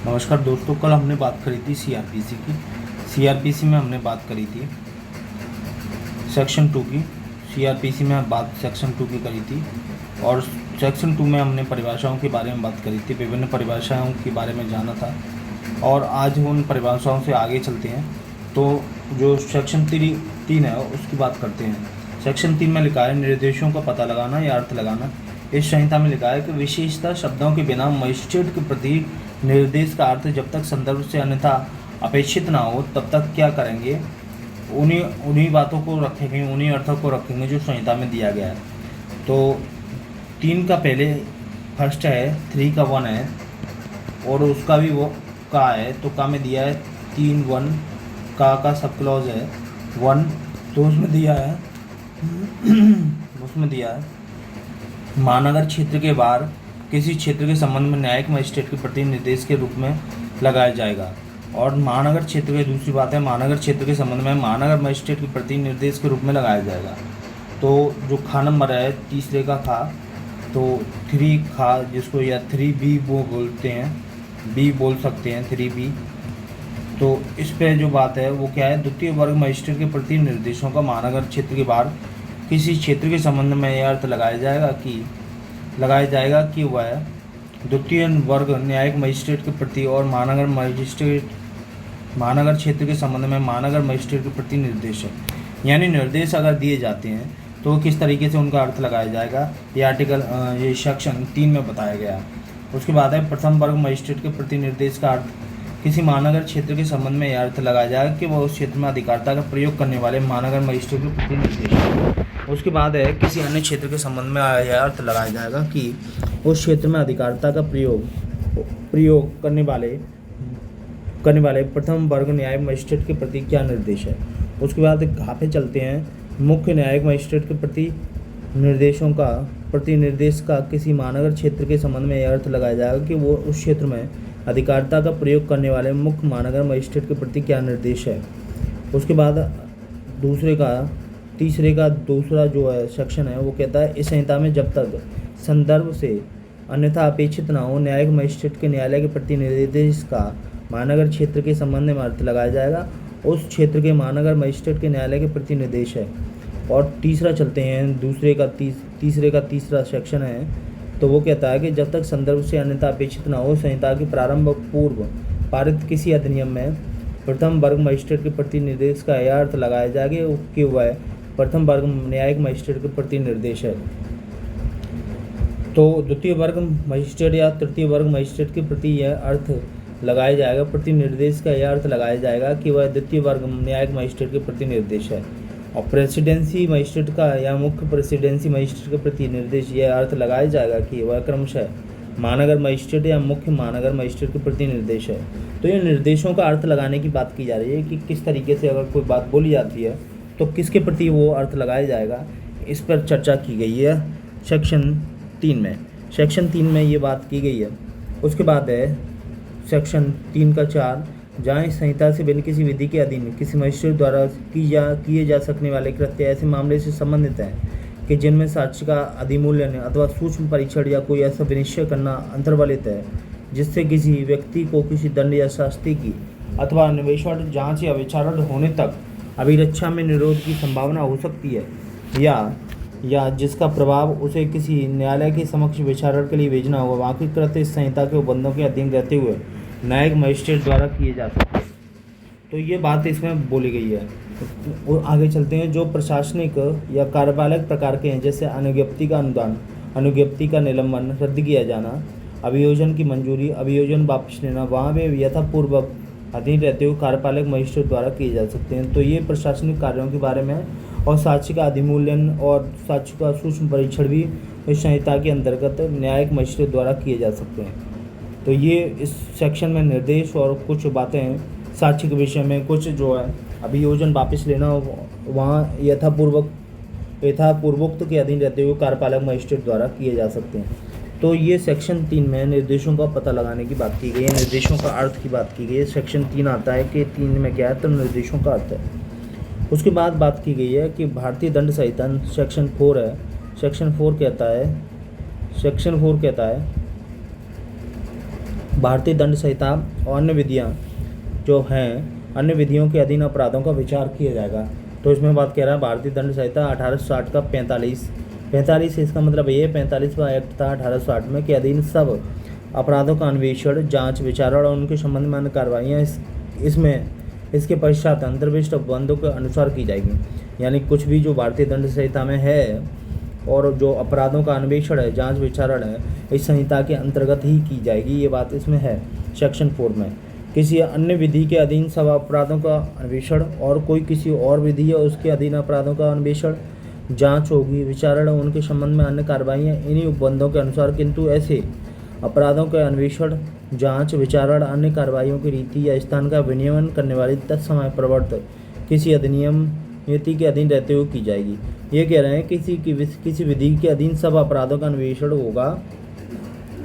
नमस्कार दोस्तों, कल हमने बात करी थी सीआरपीसी की। सीआरपीसी में हमने बात करी थी सेक्शन 2 की। सीआरपीसी में बात सेक्शन 2 की करी थी और सेक्शन 2 में हमने परिभाषाओं के बारे में बात करी थी, विभिन्न परिभाषाओं के बारे में जाना था। और आज उन परिभाषाओं से आगे चलते हैं, तो जो सेक्शन 3 है उसकी बात करते हैं। सेक्शन 3 में लिखा है निर्देशों का पता लगाना या अर्थ लगाना। इस संहिता में लिखा है कि विशेषता शब्दों के बिना मजिस्ट्रेट के प्रति निर्देश का अर्थ जब तक संदर्भ से अन्यथा अपेक्षित ना हो तब तक क्या करेंगे, उन्हीं बातों को रखेंगे, उन्हीं अर्थों को रखेंगे जो संहिता में दिया गया है। तो 3 का पहले फर्स्ट है, 3 का 1 है और उसका भी वो का है, तो का में दिया है 3(1) का सब क्लॉज है 1, तो उसमें दिया है महानगर क्षेत्र के बाहर किसी क्षेत्र के संबंध में न्यायिक मजिस्ट्रेट के प्रति निर्देश के रूप में लगाया जाएगा। और महानगर क्षेत्र की दूसरी बात है, महानगर क्षेत्र के संबंध में महानगर मजिस्ट्रेट के प्रति निर्देश के रूप में लगाया जाएगा। तो जो खा नंबर है तीसरे का खा, तो 3 खा जिसको या 3B वो बोलते हैं, बी बोल सकते हैं 3B। तो इस पर जो बात है वो क्या है, द्वितीय वर्ग मजिस्ट्रेट के प्रति निर्देशों का महानगर क्षेत्र के बाहर किसी क्षेत्र के संबंध में यह अर्थ लगाया जाएगा कि वह द्वितीय वर्ग न्यायिक मजिस्ट्रेट के प्रति और महानगर क्षेत्र के संबंध में महानगर मजिस्ट्रेट के प्रति निर्देश है। यानी निर्देश अगर दिए जाते हैं तो किस तरीके से उनका अर्थ लगाया जाएगा, ये सेक्शन 3 में बताया गया है। उसके बाद है प्रथम वर्ग मजिस्ट्रेट के प्रति निर्देश का अर्थ किसी महानगर क्षेत्र के संबंध में यह अर्थ लगाया जाएगा कि वह उस क्षेत्र में अधिकारिता का प्रयोग करने वाले महानगर मजिस्ट्रेट के प्रति निर्देश है। उसके बाद है किसी अन्य क्षेत्र के संबंध में यह अर्थ लगाया जाएगा कि उस क्षेत्र में अधिकारिता का प्रयोग करने वाले प्रथम वर्ग न्यायिक मजिस्ट्रेट के प्रति क्या निर्देश है। उसके बाद घा पे चलते हैं, मुख्य न्यायिक मजिस्ट्रेट के प्रति निर्देश का किसी महानगर क्षेत्र के संबंध में यह अर्थ लगाया जाएगा कि वो उस क्षेत्र में अधिकारिता का प्रयोग करने वाले मुख्य महानगर मजिस्ट्रेट के प्रति क्या निर्देश है। उसके बाद तीसरे का दूसरा जो है सेक्शन है वो कहता है इस संहिता में जब तक संदर्भ से अन्यथा अपेक्षित ना हो न्यायिक मजिस्ट्रेट के न्यायालय के प्रति निर्देश का महानगर क्षेत्र के संबंध में अर्थ लगाया जाएगा, उस क्षेत्र के महानगर मजिस्ट्रेट के न्यायालय के प्रति निर्देश है। और तीसरा चलते हैं, तीसरे का तीसरा सेक्शन है, तो वो कहता है कि जब तक संदर्भ से अन्यथा अपेक्षित ना हो संहिता के प्रारंभ पूर्व पारित किसी अधिनियम में प्रथम वर्ग मजिस्ट्रेट के प्रति निर्देश का यह अर्थ लगाया जाएगा कि वह प्रथम वर्ग न्यायिक मजिस्ट्रेट के प्रति निर्देश है। तो द्वितीय वर्ग मजिस्ट्रेट या तृतीय वर्ग मजिस्ट्रेट के प्रति यह अर्थ लगाया जाएगा, प्रति निर्देश का यह अर्थ लगाया जाएगा कि वह द्वितीय वर्ग न्यायिक मजिस्ट्रेट के प्रति निर्देश है। और प्रेसिडेंसी मजिस्ट्रेट का या मुख्य प्रेसिडेंसी मजिस्ट्रेट के प्रति निर्देश यह अर्थ लगाया जाएगा कि वह क्रमशः महानगर मजिस्ट्रेट या मुख्य महानगर मजिस्ट्रेट के प्रति निर्देश है। तो ये निर्देशों का अर्थ लगाने की बात की जा रही है कि किस तरीके से अगर कोई बात बोली जाती है तो किसके प्रति वो अर्थ लगाया जाएगा, इस पर चर्चा की गई है सेक्शन 3 में। सेक्शन 3 में ये बात की गई है। उसके बाद है सेक्शन 3 का 4, जहाँ इस संहिता से भिन्न किसी विधि के अधीन किसी मजिस्ट्रेट द्वारा किए जा सकने वाले कृत्य ऐसे मामले से संबंधित हैं कि जिनमें साक्ष्य का अधिमूल्यन अथवा सूक्ष्म परीक्षण या कोई ऐसा विनिश्चय करना अंतर्वलित है जिससे किसी व्यक्ति को किसी दंड या शास्ति की अथवा अन्वेषण जांच या विचारण होने तक अभिरक्षा में निरोध की संभावना हो सकती है, या जिसका प्रभाव उसे किसी न्यायालय के समक्ष विचारण के लिए भेजना होगा, बाकी कृत्य इस संहिता के उपबंधों के अधीन रहते हुए न्यायिक मजिस्ट्रेट द्वारा किए जा सकते हैं। तो ये बात इसमें बोली गई है। और आगे चलते हैं, जो प्रशासनिक या कार्यपालक प्रकार के हैं जैसे अनुज्ञप्ति का अनुदान, अनुज्ञप्ति का निलंबन, रद्द किया जाना, अभियोजन की मंजूरी, अभियोजन वापस लेना, वहाँ पे यथापूर्वक अधीन रहते हुए कार्यपालक मजिस्ट्रेट द्वारा किए जा सकते हैं। तो ये प्रशासनिक कार्यों के बारे में है। और साक्ष्य का अधिमूल्यन और साक्ष्य का सूक्ष्म परीक्षण भी इस संहिता के अंतर्गत न्यायिक मजिस्ट्रेट द्वारा किए जा सकते हैं। तो ये इस सेक्शन में निर्देश और कुछ बातें हैं साक्ष्य के विषय में, कुछ जो है अभियोजन वापस लेना, वहाँ यथापूर्वोक्त के अधीन रहते हुए कार्यपालक मजिस्ट्रेट द्वारा किए जा सकते हैं। तो ये सेक्शन 3 में निर्देशों का पता लगाने की बात की गई है, निर्देशों का अर्थ की बात की गई है। सेक्शन 3 आता है कि 3 में क्या है, तो निर्देशों का अर्थ है। उसके बाद बात की गई है कि भारतीय दंड संहिता सेक्शन 4 है। सेक्शन 4 कहता है भारतीय दंड संहिता और अन्य विधियाँ जो हैं, अन्य विधियों के अधीन अपराधों का विचार किया जाएगा। तो इसमें बात कह रहा है भारतीय दंड संहिता 1860 का 45 इसका मतलब ये 45वां एक्ट था 1860 में के अधीन सब अपराधों का अन्वेषण, जांच, विचारण और उनके संबंध में अन्य कार्रवाइयाँ इसके पश्चात अंतर्विष्ट उपबंधों के अनुसार की जाएगी। यानी कुछ भी जो भारतीय दंड संहिता में है और जो अपराधों का अन्वेषण है, जांच, विचारण है, इस संहिता के अंतर्गत ही की जाएगी। ये बात इसमें है सेक्शन 4 में। किसी अन्य विधि के अधीन सब अपराधों का अन्वेषण और कोई किसी और विधि है उसके अधीन अपराधों का अन्वेषण, जांच होगी, विचारण, उनके संबंध में अन्य कार्रवाइयाँ इन्हीं उपबंधों के अनुसार, किंतु ऐसे अपराधों के अन्वेषण, जांच, विचारण, अन्य कार्रवाइयों की रीति या स्थान का विनियमन करने वाली तत्समय प्रवर्तक किसी अधिनियम नीति के अधीन रहते हुए की जाएगी। ये कह रहे हैं किसी विधि के अधीन सब अपराधों का अन्वेषण होगा,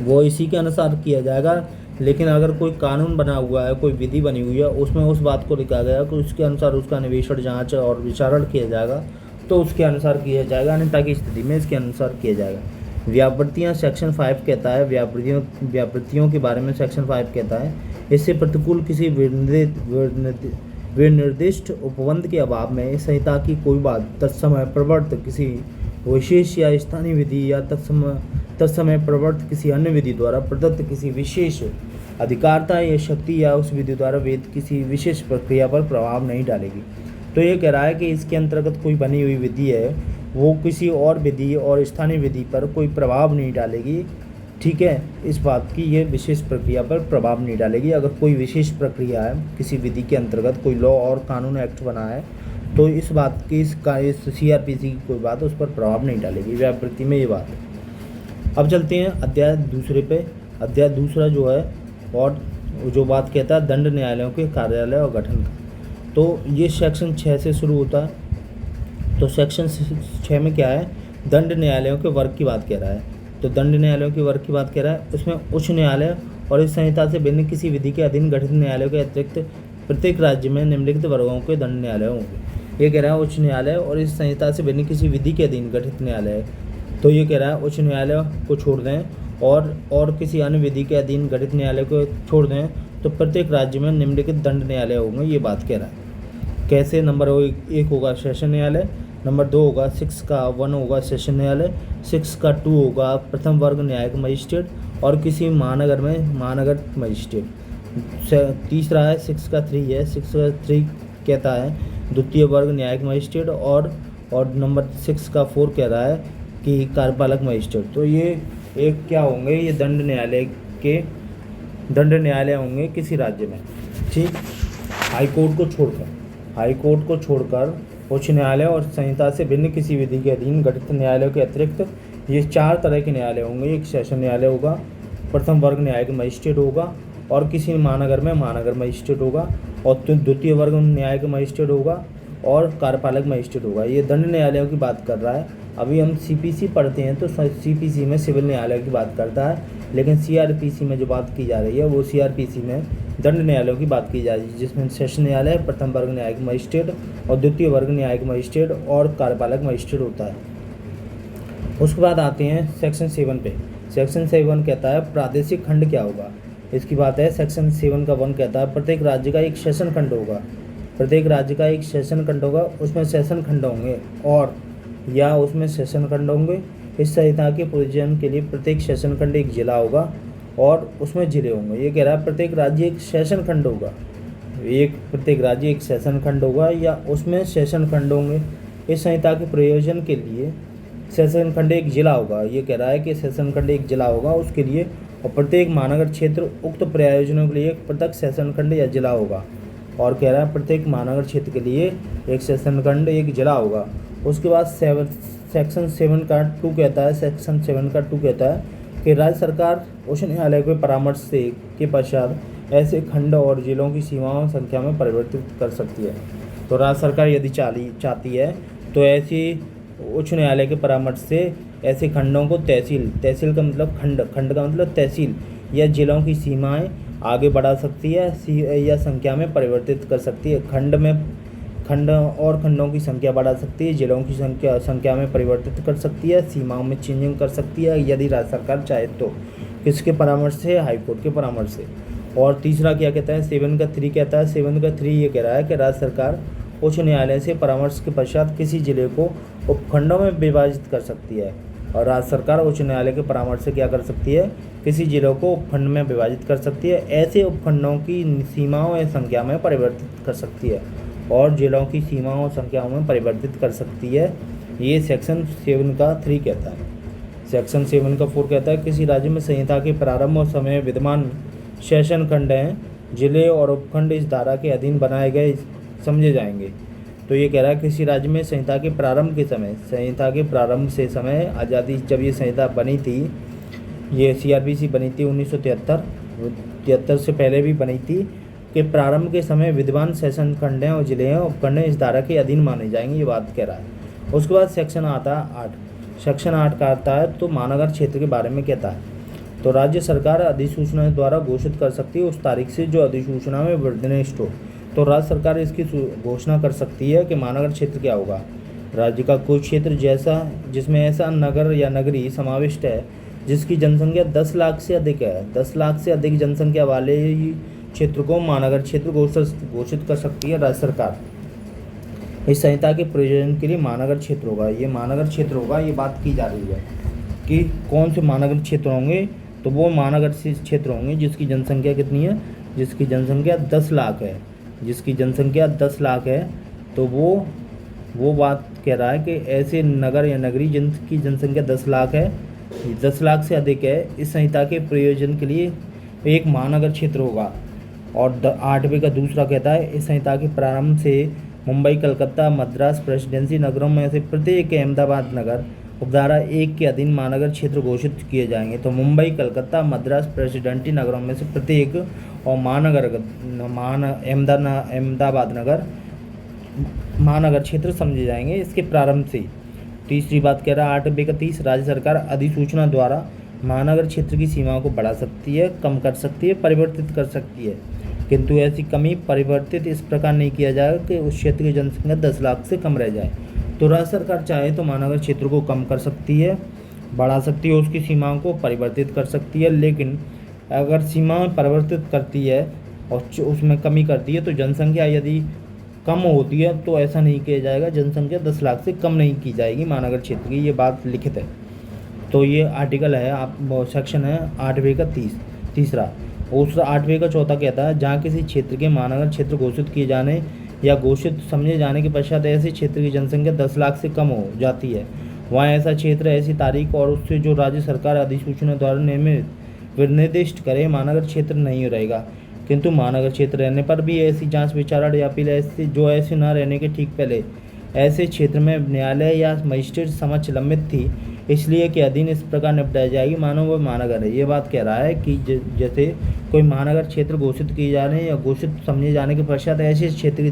वो इसी के अनुसार किया जाएगा। लेकिन अगर कोई कानून बना हुआ है, कोई विधि बनी हुई है, उसमें उस बात को लिखा गया कि उसके अनुसार उसका अन्वेषण, जांच और विचारण किया जाएगा, तो उसके अनुसार किया जाएगा, अन्यथा की स्थिति में इसके अनुसार किया जाएगा। व्यावृत्तियाँ सेक्शन 5 कहता है, व्यावृत्तियों के बारे में सेक्शन 5 कहता है, इससे प्रतिकूल किसी विनिर्दिष्ट उपबंध के अभाव में इस संहिता की कोई बात तत्समय प्रवर्त किसी विशेष या स्थानीय विधि या तत्समय प्रवर्त किसी अन्य विधि द्वारा प्रदत्त किसी विशेष अधिकारता या शक्ति या उस विधि द्वारा वेद किसी विशेष प्रक्रिया पर प्रभाव नहीं डालेगी। तो ये कह रहा है कि इसके अंतर्गत कोई बनी हुई विधि है, वो किसी और विधि और स्थानीय विधि पर कोई प्रभाव नहीं डालेगी। ठीक है, इस बात की ये विशेष प्रक्रिया पर प्रभाव नहीं डालेगी। अगर कोई विशेष प्रक्रिया है, किसी विधि के अंतर्गत कोई लॉ और कानून एक्ट बना है, तो इस बात की इस CRPC की कोई बात उस पर प्रभाव नहीं डालेगी। व्यावृत्ति में ये बात है। अब चलते हैं अध्याय दूसरे पे। अध्याय दूसरा जो है और जो बात कहता है दंड न्यायालयों के कार्यालय और गठन का, तो ये सेक्शन 6 से शुरू होता है। तो सेक्शन 6 में क्या है, दंड न्यायालयों के वर्ग की बात कह रहा है। तो दंड न्यायालयों के वर्ग की बात कह रहा है, उसमें उच्च न्यायालय और इस संहिता से भिन्न किसी विधि के अधीन गठित न्यायालयों के अतिरिक्त प्रत्येक राज्य में निम्नलिखित वर्गों के दंड न्यायालय होंगे। ये कह रहा है उच्च न्यायालय और इस संहिता से भिन्न किसी विधि के अधीन गठित न्यायालय। तो ये कह रहा है उच्च न्यायालय को छोड़ दें और किसी अन्य विधि के अधीन गठित न्यायालय को छोड़ दें, तो प्रत्येक राज्य में निम्नलिखित दंड न्यायालय होंगे। ये बात कह रहा है। कैसे? नंबर 1 होगा सेशन न्यायालय, नंबर 2 होगा 6 का 1 होगा सेशन न्यायालय, 6 का 2 होगा प्रथम वर्ग न्यायिक मजिस्ट्रेट और किसी महानगर में महानगर मजिस्ट्रेट। तीसरा है 6 का 3 है, 6 का 3 कहता है द्वितीय वर्ग न्यायिक मजिस्ट्रेट और नंबर 6 का 4 कह रहा है कि कार्यपालक मजिस्ट्रेट। तो ये एक क्या होंगे, ये दंड न्यायालय होंगे किसी राज्य में। ठीक, हाईकोर्ट को छोड़कर उच्च न्यायालय और संहिता से भिन्न किसी विधि के अधीन गठित न्यायालयों के अतिरिक्त ये 4 तरह के न्यायालय होंगे। एक सेशन न्यायालय होगा, प्रथम वर्ग न्यायिक मजिस्ट्रेट होगा और किसी महानगर में महानगर मजिस्ट्रेट होगा और द्वितीय वर्ग न्यायिक मजिस्ट्रेट होगा और कार्यपालक मजिस्ट्रेट होगा। ये दंड न्यायालयों की बात कर रहा है। अभी हम CPC पढ़ते हैं तो CPC में सिविल न्यायालय की बात करता है, लेकिन CRPC में जो बात की जा रही है वो CRPC में दंड न्यायालयों की बात की जा रही है, जिसमें सेशन न्यायालय, प्रथम वर्ग न्यायिक मजिस्ट्रेट और द्वितीय वर्ग न्यायिक मजिस्ट्रेट और कार्यपालक मजिस्ट्रेट होता है। उसके बाद आते हैं सेक्शन 7 पे। सेक्शन 7 कहता है प्रादेशिक खंड क्या होगा, इसकी बात है। सेक्शन 7 का 1 कहता है प्रत्येक राज्य का एक सेशन खंड होगा। प्रत्येक राज्य का एक सेशन खंड होगा, उसमें सेशन खंड होंगे उसमें सेशन खंड होंगे। इस संहिता के प्रयोजन के लिए प्रत्येक सेशन खंड एक जिला होगा और उसमें जिले होंगे। ये कह रहा है प्रत्येक राज्य एक सेशन खंड होगा, प्रत्येक राज्य एक सेशन खंड होगा या उसमें सेशन खंड होंगे। इस संहिता के प्रयोजन के लिए सेशन खंड एक जिला होगा। ये कह रहा है कि सेशन खंड एक जिला होगा उसके लिए, और प्रत्येक महानगर क्षेत्र उक्त प्रयोजनों के लिए एक पृथक सेशन खंड या जिला होगा। और कह रहा है प्रत्येक महानगर क्षेत्र के लिए एक सेशन खंड एक जिला होगा। उसके बाद सेक्शन 7 का 2 कहता है, सेक्शन 7 का 2 कहता है कि राज्य सरकार उच्च न्यायालय के परामर्श से के पश्चात ऐसे खंड और जिलों की सीमाओं संख्या में परिवर्तित कर सकती है। तो राज्य सरकार यदि चाहती है तो ऐसी उच्च न्यायालय के परामर्श से ऐसे खंडों को तहसील का मतलब खंड का मतलब तहसील या जिलों की सीमाएं आगे बढ़ा सकती है या संख्या में परिवर्तित कर सकती है। खंडों की संख्या बढ़ा सकती है, जिलों की संख्या में परिवर्तित कर सकती है, सीमाओं में चेंजिंग कर सकती है यदि राज्य सरकार चाहे तो। किसके परामर्श से? हाई कोर्ट के परामर्श से। और तीसरा क्या कहता है? 7 का 3 कहता है, 7 का 3 ये कह रहा है कि राज्य सरकार उच्च न्यायालय से परामर्श के पश्चात किसी जिले को उपखंडों में विभाजित कर सकती है। और राज्य सरकार उच्च न्यायालय के परामर्श से क्या कर सकती है? किसी जिलों को उपखंड में विभाजित कर सकती है। ऐसे उपखंडों की सीमाओं या संख्या में परिवर्तित कर सकती है, और जिलों की सीमाओं और संख्याओं में परिवर्तित कर सकती है। ये सेक्शन 7 का 3 कहता है। सेक्शन 7 का 4 कहता है किसी राज्य में संहिता के प्रारंभ और समय विद्यमान सेशन खंड हैं, जिले और उपखंड इस धारा के अधीन बनाए गए समझे जाएंगे। तो ये कह रहा है किसी राज्य में संहिता के प्रारंभ के समय, संहिता के प्रारंभ से समय आज़ादी, जब ये संहिता बनी थी, ये CRPC बनी थी 1973 से पहले भी बनी थी, कि प्रारंभ के समय विद्यमान सेशन खंड हैं और जिले हैं, उपखंड इस धारा के अधीन माने जाएंगे, ये बात कह रहा है। उसके बाद सेक्शन आता है 8। सेक्शन 8 का आता है तो महानगर क्षेत्र के बारे में कहता है। तो राज्य सरकार अधिसूचना द्वारा घोषित कर सकती है उस तारीख से जो अधिसूचना में निर्दिष्ट हो। तो राज्य सरकार इसकी घोषणा कर सकती है कि महानगर क्षेत्र क्या होगा। राज्य का कोई क्षेत्र जिसमें ऐसा नगर या नगरी समाविष्ट है जिसकी जनसंख्या 10 लाख से अधिक है, 10 लाख से अधिक जनसंख्या वाले ही क्षेत्र को महानगर क्षेत्र घोषित कर सकती है राज्य सरकार। इस संहिता के प्रयोजन के लिए महानगर क्षेत्र होगा, ये महानगर क्षेत्र होगा, ये बात की जा रही है कि कौन से महानगर क्षेत्र होंगे। तो वो महानगर क्षेत्र होंगे जिसकी जनसंख्या कितनी है? जिसकी जनसंख्या 10 लाख है, जिसकी जनसंख्या 10 लाख है। तो वो बात कह रहा है कि ऐसे नगर या नगरी जिनकी जनसंख्या 10 लाख है, 10 लाख से अधिक है, इस संहिता के प्रयोजन के लिए एक महानगर क्षेत्र होगा। और 8वें का दूसरा कहता है इस संहिता के प्रारंभ से मुंबई, कलकत्ता, मद्रास प्रेसिडेंसी नगरों में से प्रत्येक अहमदाबाद नगर उपधारा 1 के अधीन महानगर क्षेत्र घोषित किए जाएंगे। तो मुंबई, कलकत्ता, मद्रास प्रेसिडेंसी नगरों में से प्रत्येक और अहमदाबाद नगर महानगर क्षेत्र समझे जाएंगे इसके प्रारंभ से। तीसरी बात कह रहा है 8वें का 30, राज्य सरकार अधिसूचना द्वारा महानगर क्षेत्र की सीमाओं को बढ़ा सकती है, कम कर सकती है, परिवर्तित कर सकती है, किंतु ऐसी कमी परिवर्तित इस प्रकार नहीं किया जाएगा कि उस क्षेत्र की जनसंख्या 10 लाख से कम रह जाए। तो राज्य सरकार चाहे तो महानगर क्षेत्र को कम कर सकती है, बढ़ा सकती है, उसकी सीमाओं को परिवर्तित कर सकती है, लेकिन अगर सीमाएं परिवर्तित करती है और उसमें कमी करती है तो जनसंख्या यदि कम होती है तो ऐसा नहीं किया जाएगा, जनसंख्या 10 लाख से कम नहीं की जाएगी महानगर क्षेत्र की, ये बात लिखित है। तो ये आर्टिकल है, आप सेक्शन है 8वें का 30 उस 8वें का 4 कहता है जहाँ किसी क्षेत्र के महानगर क्षेत्र घोषित किए जाने या घोषित समझे जाने के पश्चात ऐसे क्षेत्र की जनसंख्या 10 लाख से कम हो जाती है, वहाँ ऐसा क्षेत्र ऐसी तारीख और उससे जो राज्य सरकार अधिसूचना द्वारा निर्दिष्ट करे महानगर क्षेत्र नहीं रहेगा। किंतु महानगर क्षेत्र रहने पर भी ऐसी जांच विचारण या अपील ऐसे न रहने के ठीक पहले ऐसे क्षेत्र में न्यायालय या मजिस्ट्रेट समक्ष लंबित थी, इसलिए के अधीन इस प्रकार निपटाई जाएगी मानो वह महानगर है। ये बात कह रहा है कि जैसे कोई महानगर क्षेत्र घोषित किए जाने या घोषित समझे जाने के पश्चात ऐसे क्षेत्र की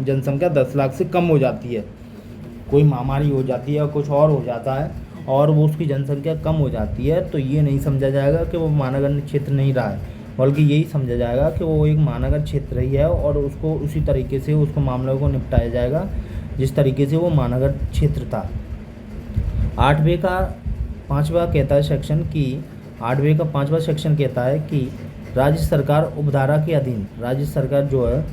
जनसंख्या 10 लाख से कम हो जाती है, कोई महामारी हो जाती है, कुछ और हो जाता है और वो उसकी जनसंख्या कम हो जाती है, तो ये नहीं समझा जाएगा कि वो महानगर क्षेत्र नहीं रहा है, बल्कि यही समझा जाएगा कि वो एक महानगर क्षेत्र ही है और उसको उसी तरीके से उसको मामलों को निपटाया जाएगा जिस तरीके से वो महानगर क्षेत्र था। 8वें का 5वां कहता है सेक्शन कि 8वें का 5वां सेक्शन कहता है कि राज्य सरकार उपधारा के अधीन, राज्य सरकार जो है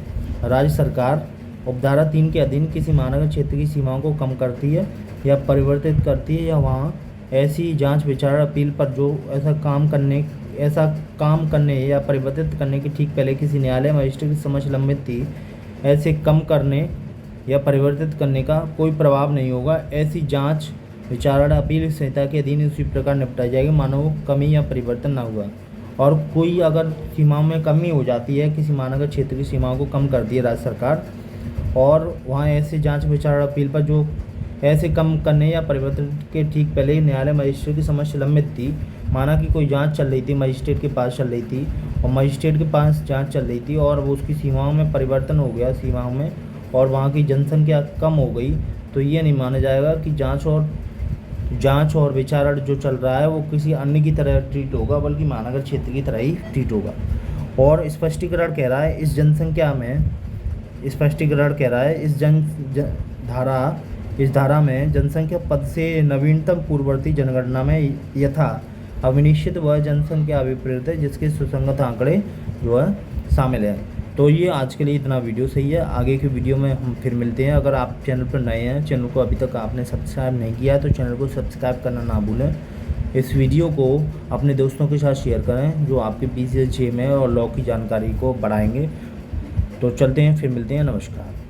राज्य सरकार उपधारा 3 के अधीन किसी महानगर क्षेत्र की सीमाओं को कम करती है या परिवर्तित करती है या वहाँ ऐसी जांच विचारण अपील पर जो ऐसा काम करने या परिवर्तित करने के ठीक पहले किसी न्यायालय मजिस्ट्रेट की समक्ष लंबित थी, ऐसे कम करने या परिवर्तित करने का कोई प्रभाव नहीं होगा। ऐसी जांच विचारण अपील संहिता के अधीन उसी प्रकार निपटाई जाएगी मानो कमी या परिवर्तन ना हुआ। और कोई अगर सीमाओं में कमी हो जाती है, किसी महानगर क्षेत्र की सीमाओं को कम करती है राज्य सरकार और वहाँ ऐसे जांच विचारण अपील पर जो ऐसे कम करने या परिवर्तन के ठीक पहले न्यायालय मजिस्ट्रेट की समक्ष लंबित थी, माना कि कोई जांच चल रही थी, मजिस्ट्रेट के पास चल रही थी और मजिस्ट्रेट के पास जांच चल रही थी और वो उसकी सीमाओं में परिवर्तन हो गया सीमाओं में और वहाँ की जनसंख्या कम हो गई, तो ये नहीं माना जाएगा कि जांच और विचारण जो चल रहा है वो किसी अन्य की तरह ट्रीट होगा, बल्कि महानगर क्षेत्र की तरह ही ट्रीट होगा। और स्पष्टीकरण कह रहा है इस धारा में जनसंख्या पद से नवीनतम पूर्ववर्ती जनगणना में यथा अविनिश्चित व जनसंख्या अभिप्रेत है जिसके सुसंगत आंकड़े जो है शामिल है। तो ये आज के लिए इतना वीडियो सही है। आगे की वीडियो में हम फिर मिलते हैं। अगर आप चैनल पर नए हैं, चैनल को अभी तक आपने सब्सक्राइब नहीं किया है तो चैनल को सब्सक्राइब करना ना भूलें। इस वीडियो को अपने दोस्तों के साथ शेयर करें जो आपके PCS में और लॉ की जानकारी को बढ़ाएंगे। तो चलते हैं, फिर मिलते हैं। नमस्कार।